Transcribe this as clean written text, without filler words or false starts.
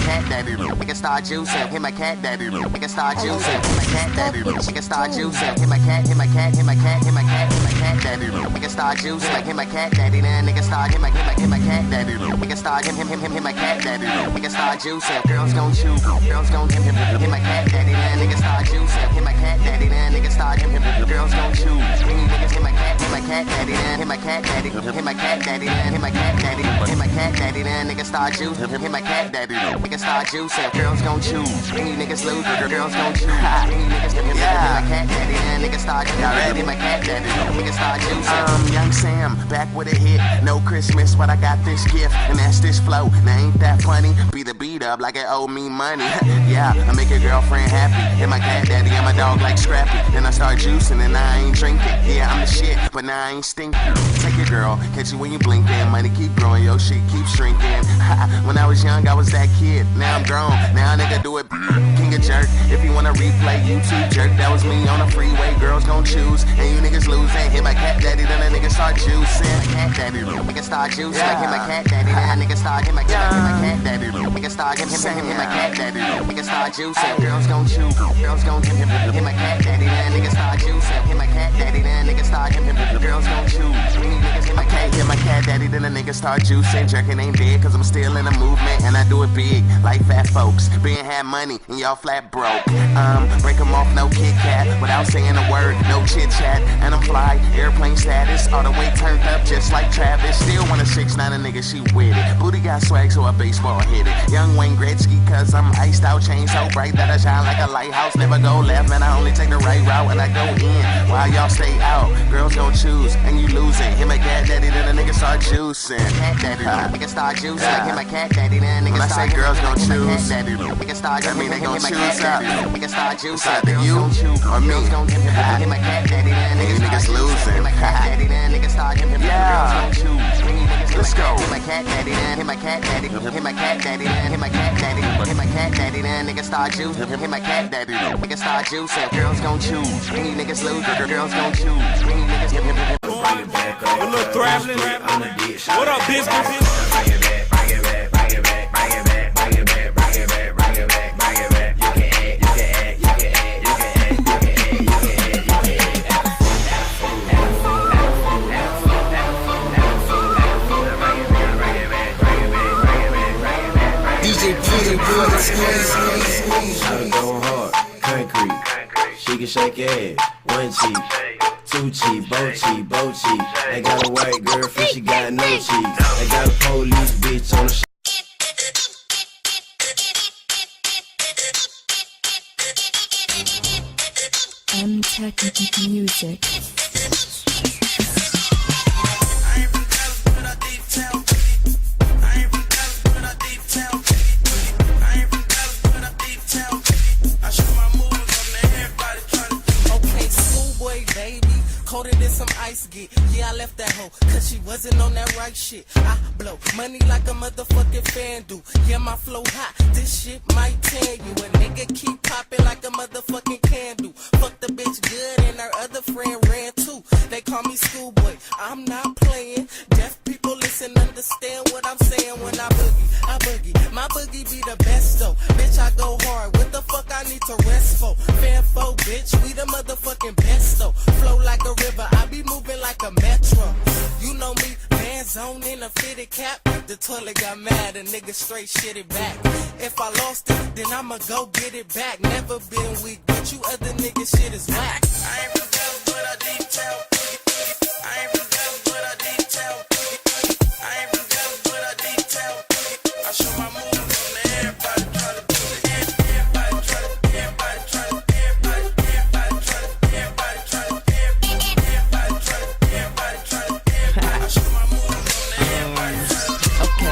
cat daddy. Nigga start juicing, hit my cat daddy. Nigga start juicing, hit my cat daddy. Nigga start juicing, hit my cat, hit my cat, hit my cat, hit my cat, hit my cat daddy. Nigga start juicing, like hit my cat daddy. Then nigga start hit my cat daddy. Nigga start hit my cat daddy. Nigga start juicing, girls gon' chew, girls gon' hit my cat daddy. Then nigga start juicing, hit my cat daddy. Then nigga start girls gon' chew. Niggas hit my cat daddy. Then hit my cat daddy. Hit my cat daddy. Then hit my cat daddy. Hit my cat daddy. Then nigga start juicing, hit my cat daddy. Nigga start juicing, girls gon' chew. Niggas lose, girls gon' chew. Niggas hit my cat daddy. Then nigga start hit my cat daddy. Nigga start juicing. Young Sam, back with a hit. No Christmas, but I got this gift, and that's this flow. Now ain't that funny? Beat the beat up like it owe me money. Yeah, I make your girlfriend happy. And my cat daddy and my dog like Scrappy. Then I start juicing and I ain't drinking. Yeah, I'm the shit, but now I ain't stinking. Take your girl, catch you when you blinking. Money keep growing, your shit keep shrinking. When I was young, I was that kid. Now I'm grown, now a nigga do it. King of jerk. If you wanna replay YouTube jerk, that was me on the freeway. Girls gon' choose, and you niggas losing. Hit my cat daddy, then a nigga start juicing. Cat daddy, nigga start juicing. Like hit my cat daddy, then a nigga start hit my cat daddy. Nigga start hit my cat daddy. Nigga start juicing. Girls gon' chew, girls gon' hit my cat daddy, then nigga start juicing. Hit my cat daddy, then nigga start girls gon' chew. Niggas hit my cat daddy, then a nigga start juicing. Jerking ain't dead, cause I'm still in the movement, and I do it big, like fat folks. Being had money, and y'all flat broke. Break them off, no Kit Kat, without saying a word, no chit chat. And I'm fly, airplane status, all the way turned up, just like Travis. Still wanna 6'9" a nigga, she with it. Booty got swag, so a baseball hit it. Young Wayne Gretzky, cause I'm iced out, chain so bright that I shine like a lighthouse. Never go left, man, I only take the right route, and I go in while y'all stay out. Girls gon' choose, and you losing. Hit my cat daddy, then a nigga start juicing. Cat daddy, nigga start juicing. Like hit my cat daddy, then nigga start. When I say girls gon' choose, that mean they gon' choose up. Nigga start juicing. It's either you or me. Hit my cat daddy, then niggas losing. Hit my cat daddy, then nigga start. Yeah. Let's go. Hit my cat daddy, then hit my cat daddy. Hit my cat daddy, then hit my cat daddy. Hit my cat daddy, then nigga start juicing. Hit my cat daddy, nigga start juicing. Girls gon' choose. Niggas lose, girls gon' choose. Niggas hit a little traveling. What up, business? Bring it back, bring it back, bring it back, bring it back, bring it back, bring it back, bring it back, bring it back. You can act, you can act, you can act, you can act, you can act, you can act, you can act. DJ Shawty going hard, concrete. She can shake ass, one cheek, two cheek, both cheek. I got a white girlfriend, she got no cheeks. I got a police bitch on the M-Tech Music. Coated in some ice get. Yeah, I left that hoe, cause she wasn't on that right shit. I blow money like a motherfucking fan do. Yeah, my flow hot, this shit might tear you. A nigga keep popping like a motherfucking candle. Fuck the bitch good and her other friend ran too. They call me schoolboy, I'm not playing. Deaf people listen, understand what I'm saying when I boogie. My boogie be the best though. Bitch, I go hard, what the fuck I need to rest for? Fan for, bitch, we the motherfucking best though. Flow like a river, I be moving like a metro. You know me, Van Zone in a fitted cap. The toilet got mad, a nigga straight shit it back. If I lost it, then I'ma go get it back. Never been weak, but you other niggas shit is whack.